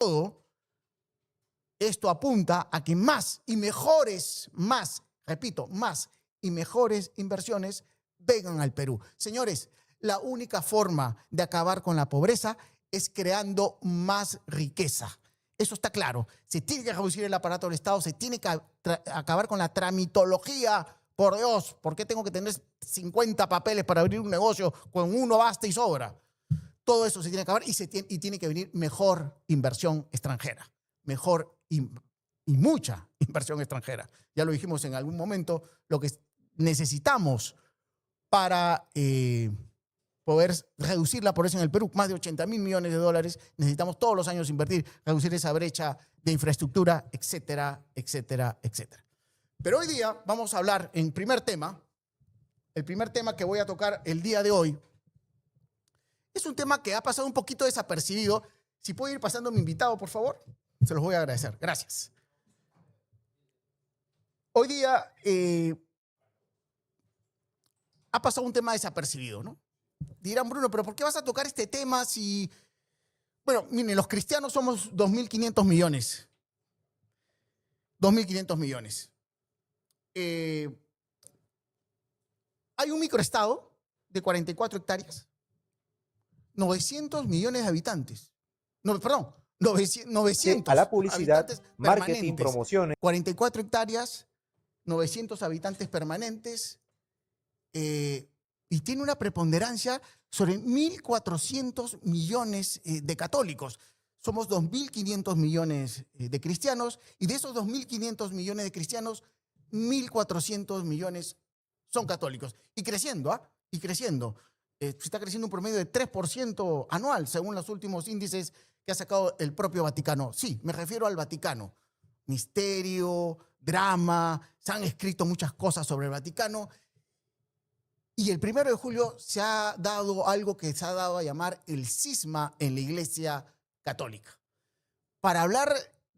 todo, esto apunta a que más y mejores inversiones vengan al Perú. Señores, la única forma de acabar con la pobreza es creando más riqueza. Eso está claro. Se tiene que reducir el aparato del Estado, se tiene que acabar con la tramitología. Por Dios, ¿por qué tengo que tener 50 papeles para abrir un negocio? Con uno basta y sobra. Todo eso se tiene que acabar y tiene que venir mejor inversión extranjera. Y mucha inversión extranjera. Ya lo dijimos en algún momento, lo que necesitamos para poder reducir la pobreza en el Perú, más de 80.000 millones de dólares, necesitamos todos los años invertir, reducir esa brecha de infraestructura, etcétera, etcétera, etcétera. Pero hoy día vamos a hablar en primer tema, el primer tema que voy a tocar el día de hoy, es un tema que ha pasado un poquito desapercibido. Si puede ir pasando mi invitado, por favor, se los voy a agradecer. Gracias. Hoy día ha pasado un tema desapercibido, ¿no? Dirán, Bruno, ¿pero por qué vas a tocar este tema si... Bueno, miren, los cristianos somos 2.500 millones. 2.500 millones. Hay un microestado de 44 hectáreas, 900 millones de habitantes. No, perdón, 900 a la publicidad, marketing, permanentes. promociones. 44 hectáreas, 900 habitantes permanentes, y tiene una preponderancia sobre 1.400 millones de católicos. Somos 2.500 millones de cristianos, y de esos 2.500 millones de cristianos, 1.400 millones son católicos. Y creciendo, ¿ah? Y creciendo. Se está creciendo un promedio de 3% anual, según los últimos índices que ha sacado el propio Vaticano. Sí, me refiero al Vaticano. Misterio, drama, se han escrito muchas cosas sobre el Vaticano. Y el 1 de julio se ha dado algo que se ha dado a llamar el cisma en la Iglesia Católica. Para hablar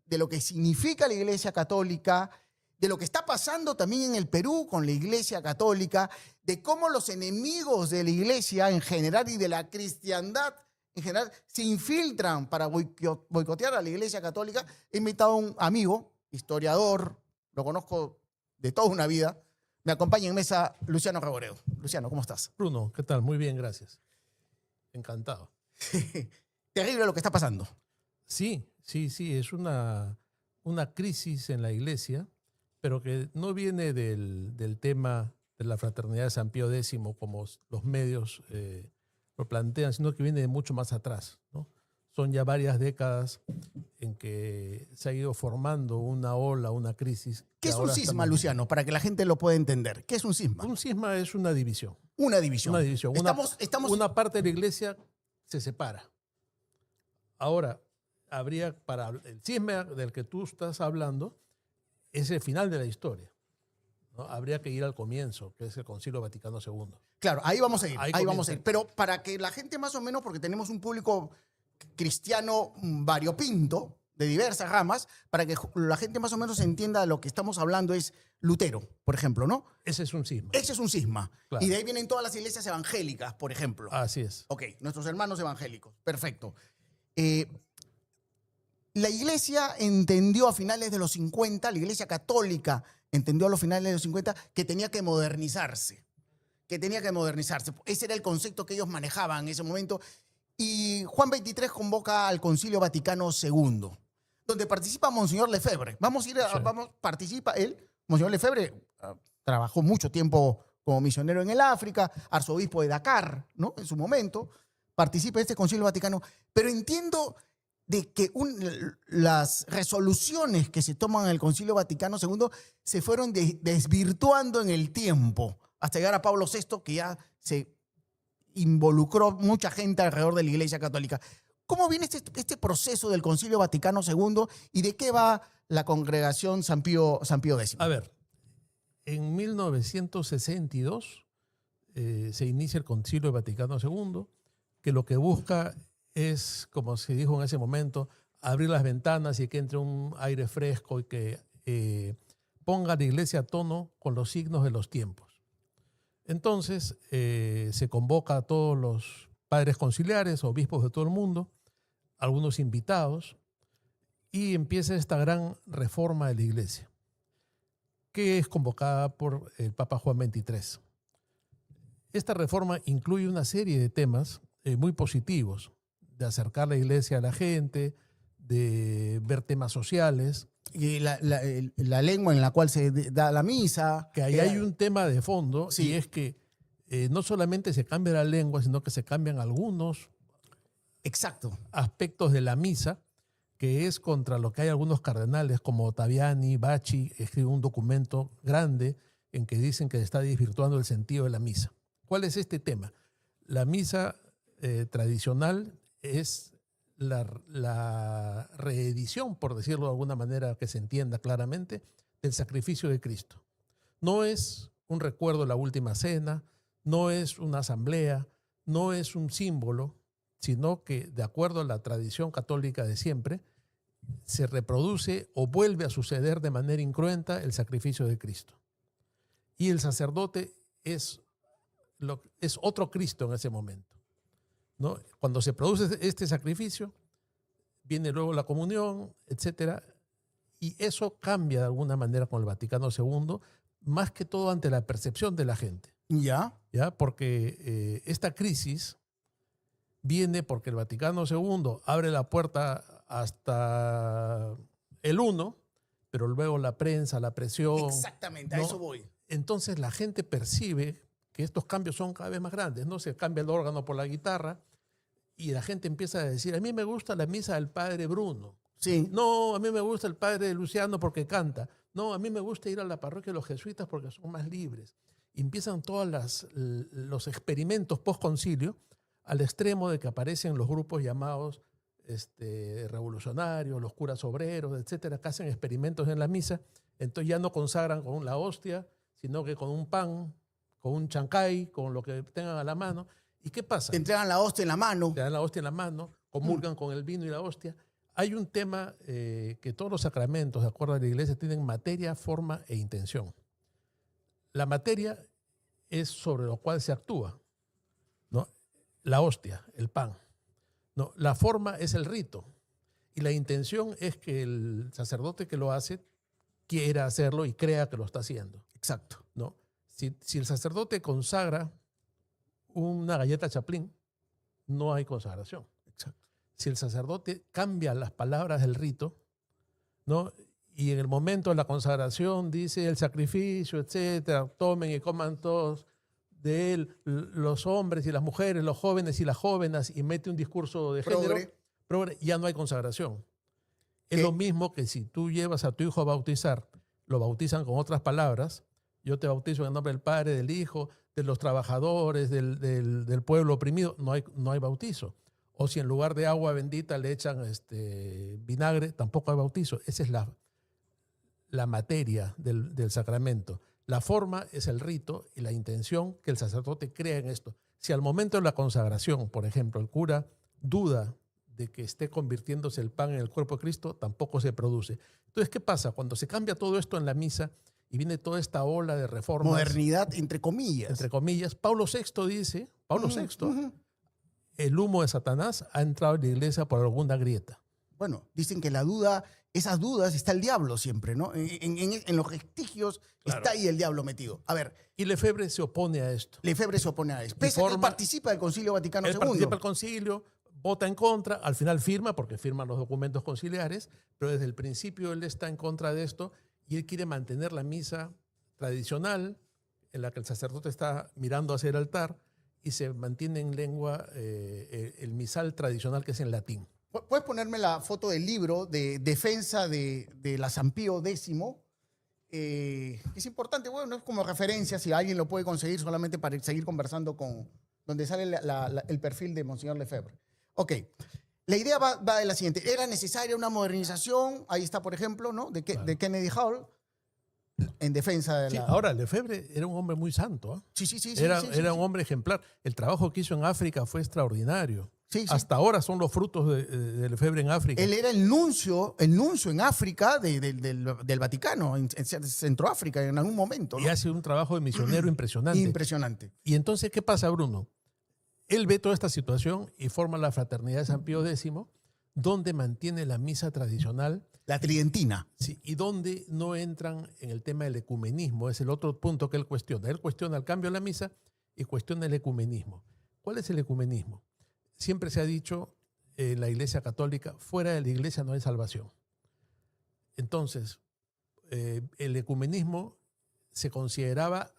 de lo que significa la Iglesia Católica, de lo que está pasando también en el Perú con la Iglesia Católica, de cómo los enemigos de la Iglesia en general y de la cristiandad en general se infiltran para boicotear a la Iglesia Católica. He invitado a un amigo, historiador, lo conozco de toda una vida. Me acompaña en mesa Luciano Reboredo. Luciano, ¿cómo estás? Bruno, ¿qué tal? Muy bien, gracias. Encantado. Terrible lo que está pasando. Sí, es una crisis en la Iglesia, pero que no viene del tema de la fraternidad de San Pío X, como los medios lo plantean, sino que viene de mucho más atrás, ¿no? Son ya varias décadas en que se ha ido formando una ola, una crisis. ¿Qué es un cisma, Luciano, para que la gente lo pueda entender? ¿Qué es un cisma? Un cisma es una división. Una división. Una división. Una parte de la Iglesia se separa. Ahora, habría para el cisma del que tú estás hablando, es el final de la historia, ¿no? Habría que ir al comienzo, que es el Concilio Vaticano II. Claro, ahí vamos a ir, ahí vamos a ir. Pero para que la gente más o menos, porque tenemos un público cristiano variopinto, de diversas ramas, para que la gente más o menos entienda de lo que estamos hablando, es Lutero, por ejemplo, ¿no? Ese es un cisma. Ese es un cisma. Claro. Y de ahí vienen todas las iglesias evangélicas, por ejemplo. Así es. Ok, nuestros hermanos evangélicos. Perfecto. La Iglesia entendió a finales de los 50, la Iglesia Católica entendió a los finales de los 50 que tenía que modernizarse. Ese era el concepto que ellos manejaban en ese momento. Y Juan XXIII convoca al Concilio Vaticano II, donde participa Monseñor Lefebvre. Participa él. Monseñor Lefebvre trabajó mucho tiempo como misionero en el África, arzobispo de Dakar, ¿no? En su momento, participa de este Concilio Vaticano. Pero entiendo de que las resoluciones que se toman en el Concilio Vaticano II se fueron desvirtuando en el tiempo, hasta llegar a Pablo VI, que ya se involucró mucha gente alrededor de la Iglesia Católica. ¿Cómo viene este proceso del Concilio Vaticano II y de qué va la congregación San Pío X? A ver, en 1962 se inicia el Concilio Vaticano II, que lo que busca es, como se dijo en ese momento, abrir las ventanas y que entre un aire fresco y que ponga a la Iglesia a tono con los signos de los tiempos. Entonces se convoca a todos los padres conciliares, obispos de todo el mundo, algunos invitados, y empieza esta gran reforma de la Iglesia, que es convocada por el Papa Juan XXIII. Esta reforma incluye una serie de temas muy positivos, de acercar la Iglesia a la gente, de ver temas sociales. Y la lengua en la cual se da la misa. Que ahí hay un tema de fondo, Sí. y es que no solamente se cambia la lengua, sino que se cambian algunos Exacto. aspectos de la misa, que es contra lo que hay algunos cardenales como Ottaviani, Bacci, escriben un documento grande en que dicen que se está desvirtuando el sentido de la misa. ¿Cuál es este tema? La misa tradicional es la reedición, por decirlo de alguna manera que se entienda claramente, del sacrificio de Cristo. No es un recuerdo de la última cena, no es una asamblea, no es un símbolo, sino que, de acuerdo a la tradición católica de siempre, se reproduce o vuelve a suceder de manera incruenta el sacrificio de Cristo. Y el sacerdote es otro Cristo en ese momento, ¿no? Cuando se produce este sacrificio, viene luego la comunión, etcétera, y eso cambia de alguna manera con el Vaticano II, más que todo ante la percepción de la gente. ¿Ya? Porque esta crisis viene porque el Vaticano II abre la puerta hasta el 1, pero luego la prensa, la presión. Exactamente, a ¿no? eso voy. Entonces la gente percibe que estos cambios son cada vez más grandes, ¿no? Se cambia el órgano por la guitarra y la gente empieza a decir, a mí me gusta la misa del padre Bruno. Sí. No, a mí me gusta el padre Luciano porque canta. No, a mí me gusta ir a la parroquia de los jesuitas porque son más libres. Y empiezan todos los experimentos post-concilio al extremo de que aparecen los grupos llamados revolucionarios, los curas obreros, etcétera, que hacen experimentos en la misa. Entonces ya no consagran con la hostia, sino que con un pan, con un chancay, con lo que tengan a la mano. ¿Y qué pasa? Te entregan la hostia en la mano. Te dan la hostia en la mano, comulgan con el vino y la hostia. Hay un tema que todos los sacramentos, de acuerdo a la Iglesia, tienen materia, forma e intención. La materia es sobre lo cual se actúa, ¿no? La hostia, el pan. No, la forma es el rito. Y la intención es que el sacerdote que lo hace quiera hacerlo y crea que lo está haciendo. Exacto. ¿No? Si el sacerdote consagra una galleta Chaplin, no hay consagración. Exacto. Si el sacerdote cambia las palabras del rito, ¿no? Y en el momento de la consagración dice el sacrificio, etcétera, tomen y coman todos de él, los hombres y las mujeres, los jóvenes y las jóvenes, y mete un discurso de género, progre, ya no hay consagración. Es lo mismo que si tú llevas a tu hijo a bautizar, lo bautizan con otras palabras. Yo te bautizo en el nombre del Padre, del Hijo, de los trabajadores, del pueblo oprimido. No hay bautizo. O si en lugar de agua bendita le echan vinagre, tampoco hay bautizo. Esa es la materia del sacramento. La forma es el rito y la intención que el sacerdote crea en esto. Si al momento de la consagración, por ejemplo, el cura duda de que esté convirtiéndose el pan en el cuerpo de Cristo, tampoco se produce. Entonces, ¿qué pasa? Cuando se cambia todo esto en la misa y viene toda esta ola de reformas. Modernidad, entre comillas. Entre comillas. Pablo VI dice, el humo de Satanás ha entrado en la iglesia por alguna grieta. Bueno, dicen que esas dudas está el diablo siempre, ¿no? En los vestigios está ahí el diablo metido. A ver. Y Lefebvre se opone a esto. Lefebvre se opone a esto. Pese a que él participa del Concilio Vaticano II. Él participa del concilio, vota en contra, al final firma, porque firman los documentos conciliares, pero desde el principio él está en contra de esto y él quiere mantener la misa tradicional, en la que el sacerdote está mirando hacia el altar y se mantiene en lengua el misal tradicional, que es en latín. ¿Puedes ponerme la foto del libro de defensa de la San Pío X? Es importante, bueno, no es como referencia, si alguien lo puede conseguir solamente para seguir conversando con donde sale el perfil de Monseñor Lefebvre. Ok, la idea va de la siguiente. Era necesaria una modernización, ahí está, por ejemplo, ¿no? de Kennedy Hall, en defensa de la... Ahora, Lefebvre era un hombre muy santo. ¿Eh? Sí. Era un hombre ejemplar. El trabajo que hizo en África fue extraordinario. Sí. Hasta ahora son los frutos de Lefebvre en África. Él era el nuncio en África del Vaticano, en Centroáfrica, en algún momento, ¿no? Y hace un trabajo de misionero impresionante. Impresionante. Y entonces, ¿qué pasa, Bruno? Él ve toda esta situación y forma la Fraternidad de San Pío X, donde mantiene la misa tradicional. La tridentina. Sí, y donde no entran en el tema del ecumenismo. Es el otro punto que él cuestiona. Él cuestiona el cambio de la misa y cuestiona el ecumenismo. ¿Cuál es el ecumenismo? Siempre se ha dicho en la Iglesia Católica, fuera de la Iglesia no hay salvación. Entonces, el ecumenismo se consideraba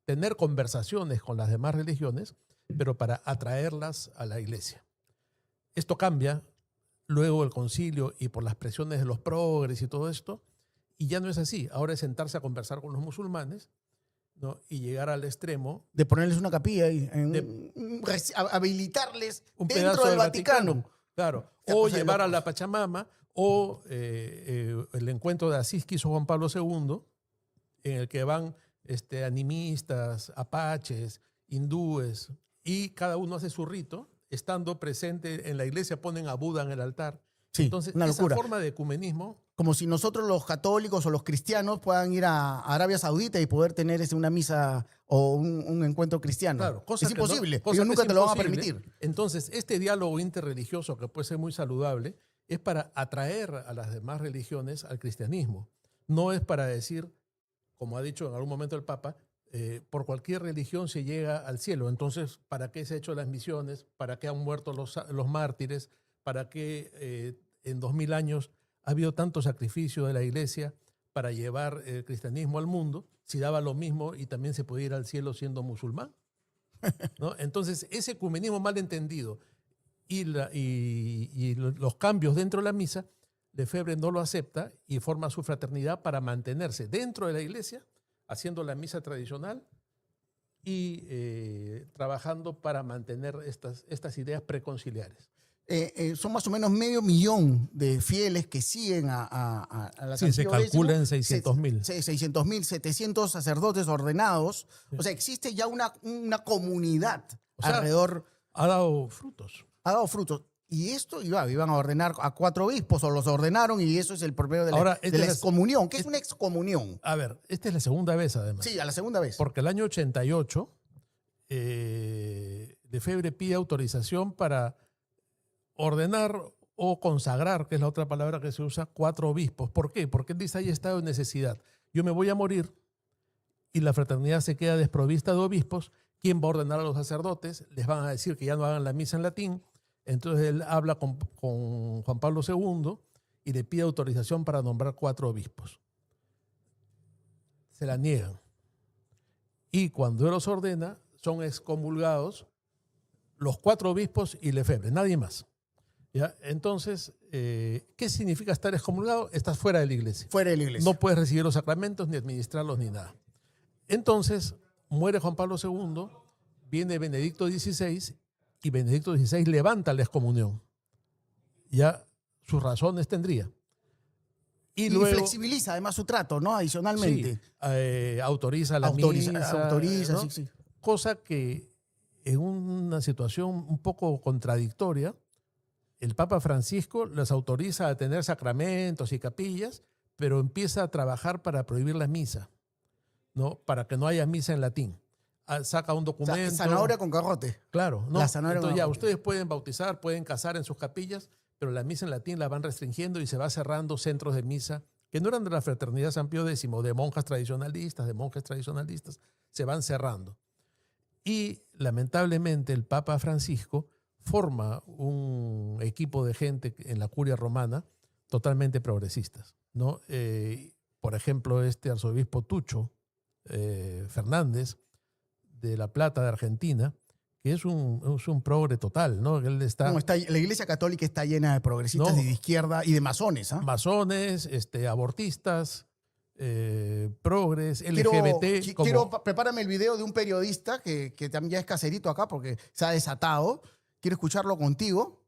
tener conversaciones con las demás religiones, pero para atraerlas a la Iglesia. Esto cambia luego el concilio y por las presiones de los progres y todo esto, y ya no es así. Ahora es sentarse a conversar con los musulmanes, ¿no? Y llegar al extremo de ponerles una capilla y habilitarles un dentro del Vaticano. Claro. O llevar a la Pachamama, o el encuentro de Asís que hizo Juan Pablo II, en el que van animistas, apaches, hindúes, y cada uno hace su rito. Estando presente en la iglesia, ponen a Buda en el altar. Sí, entonces, una locura. esa forma de ecumenismo. Como si nosotros los católicos o los cristianos puedan ir a Arabia Saudita y poder tener una misa o un encuentro cristiano. Claro, es imposible. Ellos nunca te lo van a permitir. Entonces, este diálogo interreligioso, que puede ser muy saludable, es para atraer a las demás religiones al cristianismo. No es para decir, como ha dicho en algún momento el Papa, por cualquier religión se llega al cielo. Entonces, ¿para qué se han hecho las misiones? ¿Para qué han muerto los mártires? ¿Para qué en 2000 años ha habido tanto sacrificio de la iglesia para llevar el cristianismo al mundo? Si daba lo mismo y también se podía ir al cielo siendo musulmán, ¿no? Entonces, ese ecumenismo mal entendido y los cambios dentro de la misa, Lefebvre no lo acepta y forma su fraternidad para mantenerse dentro de la iglesia, haciendo la misa tradicional y trabajando para mantener estas ideas preconciliares. Son más o menos 500.000 de fieles que siguen a la Sí, se calcula en 600.000. 600.000, 700 sacerdotes ordenados. Sí. O sea, existe ya una comunidad alrededor. Ha dado frutos. Ha dado frutos. Y esto iban a ordenar a 4 obispos, o los ordenaron, y eso es el problema de la excomunión. ¿Qué es una excomunión? A ver, esta es la segunda vez, además. Sí, a la segunda vez. Porque el año 88, Lefebvre pide autorización para ordenar o consagrar, que es la otra palabra que se usa, 4 obispos. ¿Por qué? Porque él dice, hay estado de necesidad. Yo me voy a morir y la fraternidad se queda desprovista de obispos. ¿Quién va a ordenar a los sacerdotes? Les van a decir que ya no hagan la misa en latín. Entonces él habla con Juan Pablo II y le pide autorización para nombrar 4 obispos. Se la niegan. Y cuando él los ordena, son excomulgados los 4 obispos y Lefebvre, nadie más. ¿Ya? Entonces, ¿qué significa estar excomulgado? Estás fuera de la iglesia. Fuera de la iglesia. No puedes recibir los sacramentos, ni administrarlos, ni nada. Entonces, muere Juan Pablo II, viene Benedicto XVI, y Benedicto XVI levanta la excomunión. Ya sus razones tendría. Y luego flexibiliza además su trato, ¿no? Adicionalmente. Sí, autoriza la misa. Autoriza, ¿no? sí. Cosa que en una situación un poco contradictoria, el Papa Francisco les autoriza a tener sacramentos y capillas, pero empieza a trabajar para prohibir la misa, ¿no? Para que no haya misa en latín. Saca un documento. O sea, zanahoria con garrote. Claro, ¿no? La zanahoria entonces con ya, garrote. ustedes pueden bautizar, pueden casar en sus capillas, pero la misa en latín la van restringiendo y se va cerrando centros de misa que no eran de la Fraternidad San Pío X, de monjas tradicionalistas, de monjes tradicionalistas, se van cerrando. Y lamentablemente el Papa Francisco forma un equipo de gente en la curia romana totalmente progresistas, ¿no? Por ejemplo, este arzobispo Tucho Fernández de La Plata, de Argentina, que es un progre total, ¿no? Él la Iglesia Católica está llena de progresistas, ¿no? Y de izquierda y de masones. Masones, abortistas, progres, LGBT. Prepárame el video de un periodista que también ya es caserito acá porque se ha desatado. Quiero escucharlo contigo.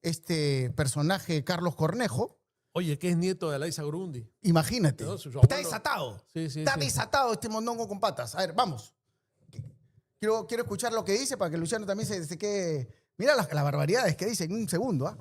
Este personaje, Carlos Cornejo. Oye, que es nieto de Alaisa Grundi. Imagínate. ¿No? Está desatado. Sí, está desatado este mondongo con patas. A ver, vamos. Quiero escuchar lo que dice para que Luciano también se quede. Mira las barbaridades que dice en un segundo. ¿Ah?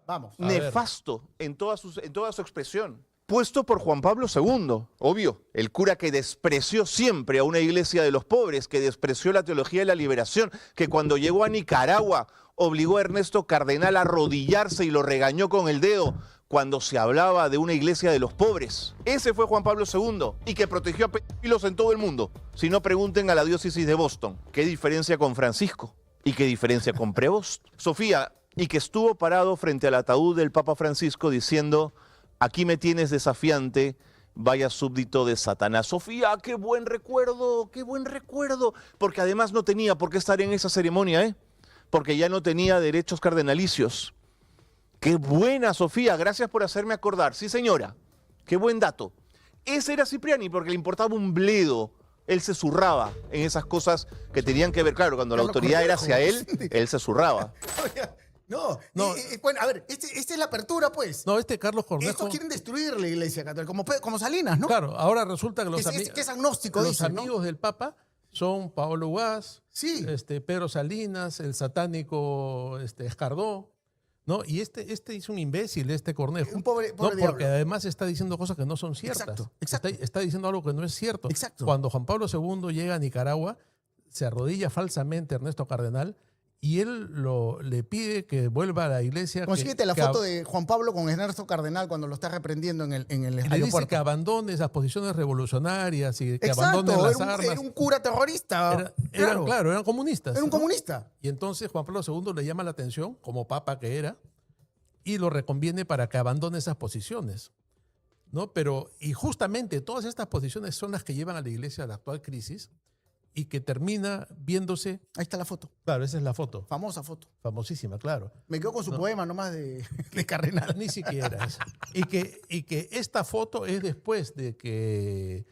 Vamos. Nefasto en toda su expresión. Puesto por Juan Pablo II, obvio, el cura que despreció siempre a una iglesia de los pobres, que despreció la teología de la liberación, que cuando llegó a Nicaragua obligó a Ernesto Cardenal a arrodillarse y lo regañó con el dedo cuando se hablaba de una iglesia de los pobres. Ese fue Juan Pablo II, y que protegió a pedófilos en todo el mundo. Si no, pregunten a la diócesis de Boston. ¿Qué diferencia con Francisco? ¿Y qué diferencia con Prevost? Sofía, y que estuvo parado frente al ataúd del Papa Francisco diciendo: aquí me tienes desafiante, vaya súbdito de Satanás. Sofía, qué buen recuerdo, porque además no tenía por qué estar en esa ceremonia, porque ya no tenía derechos cardenalicios. Qué buena, Sofía, gracias por hacerme acordar. Sí, señora, qué buen dato. Ese era Cipriani, porque le importaba un bledo. Él se zurraba en esas cosas que tenían que ver, claro, cuando la autoridad era hacia él, él se zurraba. No, No. bueno, a ver, esta es la apertura, pues. No, Carlos Cornejo. Estos quieren destruir la iglesia católica, como Salinas, ¿no? Claro, ahora resulta que que es agnóstico, los dicen, ¿no? amigos del Papa son Paolo Guas, Sí. Pedro Salinas, el satánico Escardó, ¿no? Y este es un imbécil, Cornejo. Un pobre ¿no? Porque diablo. además está diciendo cosas que no son ciertas. Exacto. Está diciendo algo que no es cierto. Exacto. Cuando Juan Pablo II llega a Nicaragua, se arrodilla falsamente Ernesto Cardenal y él le pide que vuelva a la iglesia. Consíguete la foto de Juan Pablo con Ernesto Cardenal cuando lo está reprendiendo en el y le dice aeropuerto. que abandone esas posiciones revolucionarias y que abandone las armas. Era un cura terrorista. Eran comunistas. Era un ¿no? comunista. Y entonces Juan Pablo II le llama la atención, como papa que era, y lo reconviene para que abandone esas posiciones, ¿no? Y justamente todas estas posiciones son las que llevan a la iglesia a la actual crisis y que termina viéndose... Ahí está la foto. Claro, esa es la foto. Famosa foto. Famosísima, claro. Me quedo con su poema nomás de Cardenal. Ni siquiera eso. Y que esta foto es después de que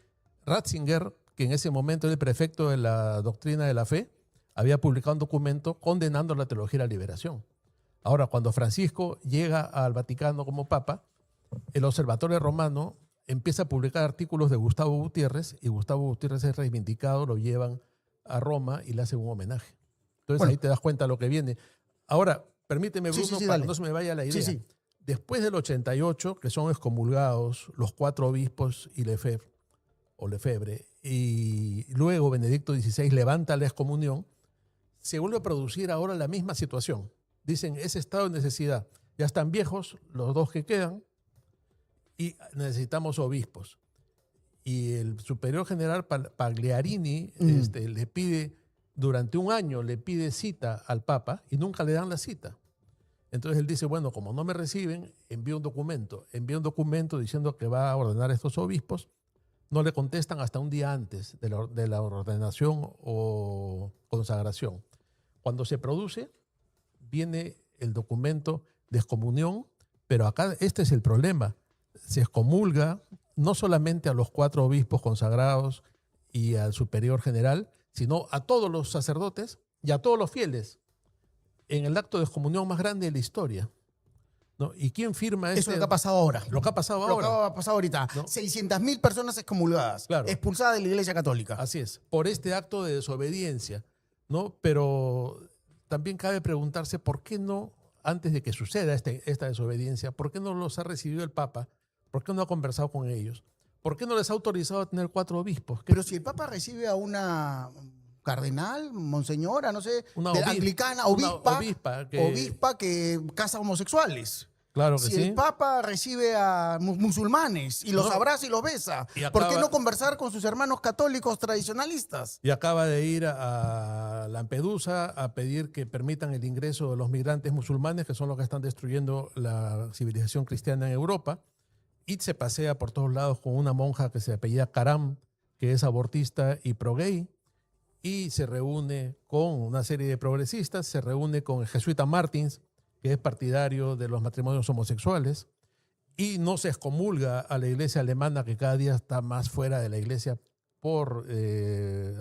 Ratzinger, que en ese momento era el prefecto de la doctrina de la fe, había publicado un documento condenando la teología de la liberación. Ahora, cuando Francisco llega al Vaticano como papa, el Observatorio Romano empieza a publicar artículos de Gustavo Gutiérrez, y Gustavo Gutiérrez es reivindicado, lo llevan a Roma y le hacen un homenaje. Entonces ahí te das cuenta de lo que viene. Ahora, permíteme, Bruno, para dale. que no se me vaya la idea. Sí. Después del 88, que son excomulgados los 4 obispos y Lefebvre, y luego Benedicto XVI levanta la excomunión, se vuelve a producir ahora la misma situación. Dicen, ese estado de necesidad. Ya están viejos los 2 que quedan y necesitamos obispos. Y el superior general Pagliarini le pide, durante un año le pide cita al Papa y nunca le dan la cita. Entonces él dice, bueno, como no me reciben, envío un documento diciendo que va a ordenar a estos obispos. No le contestan hasta un día antes de la ordenación o consagración. Cuando se produce, viene el documento de excomunión, pero acá este es el problema. Se excomulga no solamente a los 4 obispos consagrados y al superior general, sino a todos los sacerdotes y a todos los fieles en el acto de excomunión más grande de la historia, ¿no? ¿Y quién firma Eso es lo que ha pasado ahora. Lo que ha pasado Lo ahora. que ha pasado ahorita. ¿No? 600.000 personas excomulgadas, Claro. expulsadas de la iglesia católica. Así es, por este acto de desobediencia, ¿no? Pero también cabe preguntarse por qué no, antes de que suceda esta desobediencia, por qué no los ha recibido el Papa, por qué no ha conversado con ellos, por qué no les ha autorizado a tener 4 obispos. Pero si el Papa recibe a una cardenal, monseñora, no sé, Una anglicana, una obispa que casa homosexuales. Claro que Si sí. el Papa recibe a musulmanes y los No. abraza y los besa, Y ¿por qué acaba- no conversar con sus hermanos católicos tradicionalistas? Y acaba de ir a Lampedusa a pedir que permitan el ingreso de los migrantes musulmanes, que son los que están destruyendo la civilización cristiana en Europa. Y se pasea por todos lados con una monja que se apellida Karam, que es abortista y pro-gay. Y se reúne con una serie de progresistas, se reúne con el jesuita Martins, que es partidario de los matrimonios homosexuales, y no se excomulga a la iglesia alemana, que cada día está más fuera de la iglesia por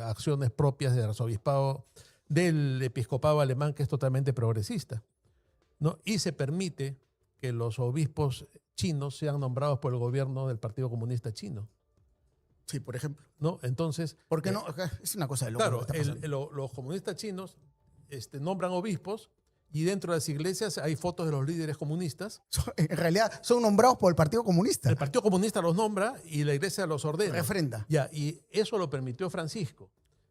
acciones propias del arzobispado, del episcopado alemán, que es totalmente progresista, ¿no? Y se permite que los obispos chinos sean nombrados por el gobierno del Partido Comunista Chino, Sí, por ejemplo. ¿no? Entonces, ¿Por qué no? Es una cosa de loco. claro, lo que está pasando. los comunistas chinos nombran obispos, y dentro de las iglesias hay fotos de los líderes comunistas. En realidad son nombrados por el Partido Comunista. El Partido Comunista los nombra y la iglesia los ordena. Refrenda. Ya, y eso lo permitió Francisco.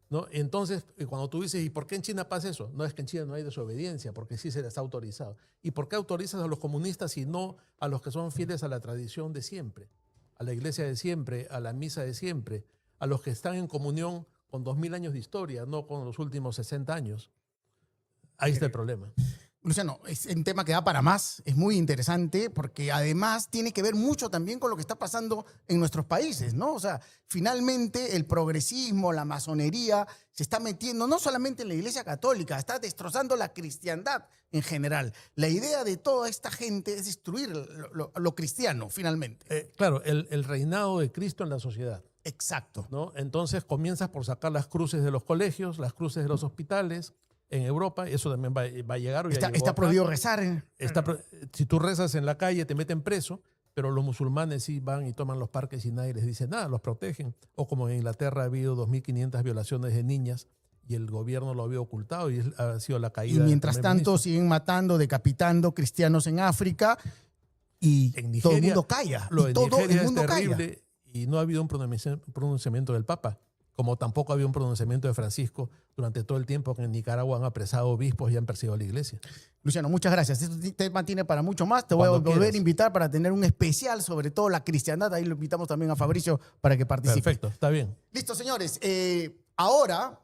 ¿no? Entonces, cuando tú dices, ¿y por qué en China pasa eso? No es que en China no hay desobediencia, porque sí se les ha autorizado. ¿Y por qué autorizas a los comunistas y no a los que son fieles a la tradición de siempre? A la iglesia de siempre, a la misa de siempre, a los que están en comunión con 2000 años de historia, no con los últimos 60 años. Ahí está el problema. Luciano, es un tema que da para más, es muy interesante porque además tiene que ver mucho también con lo que está pasando en nuestros países, ¿no? O sea, finalmente el progresismo, la masonería se está metiendo no solamente en la Iglesia Católica, está destrozando la cristiandad en general. La idea de toda esta gente es destruir lo cristiano, finalmente. Claro, el reinado de Cristo en la sociedad. Exacto. ¿No? Entonces comienzas por sacar las cruces de los colegios, las cruces de los hospitales. En Europa eso también va a llegar. O ya llegó Está acá. prohibido rezar. Si tú rezas en la calle te meten preso, pero los musulmanes sí van y toman los parques y nadie les dice nada, los protegen. O como en Inglaterra ha habido 2.500 violaciones de niñas y el gobierno lo había ocultado y ha sido la caída. Y mientras del tanto primer ministro. siguen matando, decapitando cristianos en África y En Nigeria, todo el mundo calla. Lo Y de todo Nigeria el mundo es calla. terrible y no ha habido un pronunciamiento del Papa, como tampoco había un pronunciamiento de Francisco durante todo el tiempo que en Nicaragua han apresado obispos y han perseguido a la iglesia. Luciano, muchas gracias. Este tema tiene para mucho más. Te voy a Cuando volver quieras. a invitar para tener un especial sobre todo la cristiandad. Ahí lo invitamos también a Fabricio para que participe. Perfecto, está bien. Listo, señores. Ahora